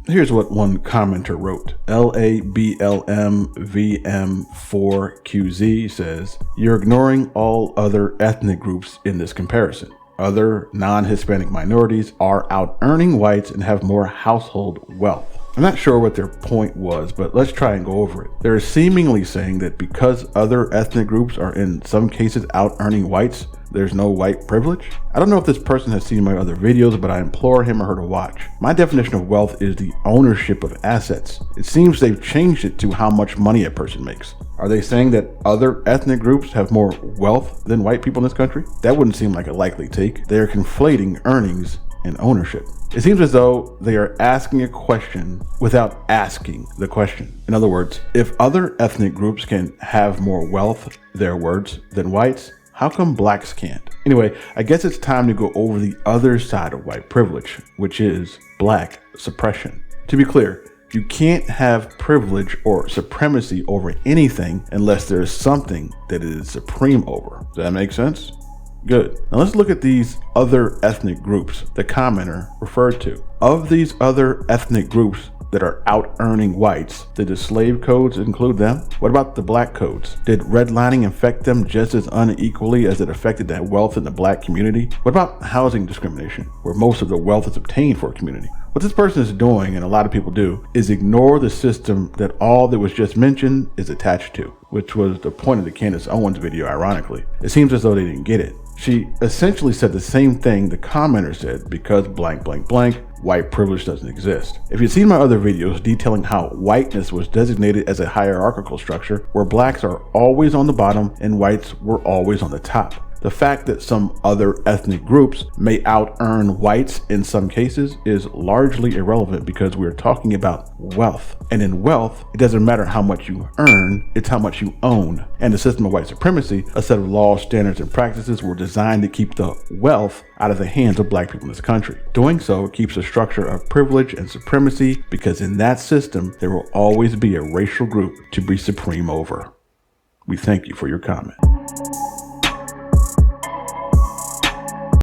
Here's what one commenter wrote. LABLMVM4QZ says, "You're ignoring all other ethnic groups in this comparison. Other non-Hispanic minorities are out earning whites and have more household wealth." I'm not sure what their point was, but let's try and go over it. They're seemingly saying that because other ethnic groups are in some cases out earning whites, there's no white privilege? I don't know if this person has seen my other videos, but I implore him or her to watch. My definition of wealth is the ownership of assets. It seems they've changed it to how much money a person makes. Are they saying that other ethnic groups have more wealth than white people in this country? That wouldn't seem like a likely take. They are conflating earnings and ownership. It seems as though they are asking a question without asking the question. In other words, if other ethnic groups can have more wealth, their words, than whites, how come blacks can't? Anyway, I guess it's time to go over the other side of white privilege, which is black suppression. To be clear, you can't have privilege or supremacy over anything unless there is something that it is supreme over. Does that make sense? Good. Now let's look at these other ethnic groups the commenter referred to. Of these other ethnic groups that are out earning whites, did the slave codes include them? What about the black codes? Did redlining affect them just as unequally as it affected that wealth in the black community? What about housing discrimination, where most of the wealth is obtained for a community? What this person is doing, and a lot of people do, is ignore the system that all that was just mentioned is attached to, which was the point of the Candace Owens video, ironically. It seems as though they didn't get it. She essentially said the same thing the commenter said, because blank, blank, blank, white privilege doesn't exist. If you've seen my other videos detailing how whiteness was designated as a hierarchical structure where blacks are always on the bottom and whites were always on the top. The fact that some other ethnic groups may out-earn whites in some cases is largely irrelevant because we're talking about wealth. And in wealth, it doesn't matter how much you earn, it's how much you own. And the system of white supremacy, a set of laws, standards, and practices were designed to keep the wealth out of the hands of black people in this country. Doing so keeps a structure of privilege and supremacy because in that system, there will always be a racial group to be supreme over. We thank you for your comment.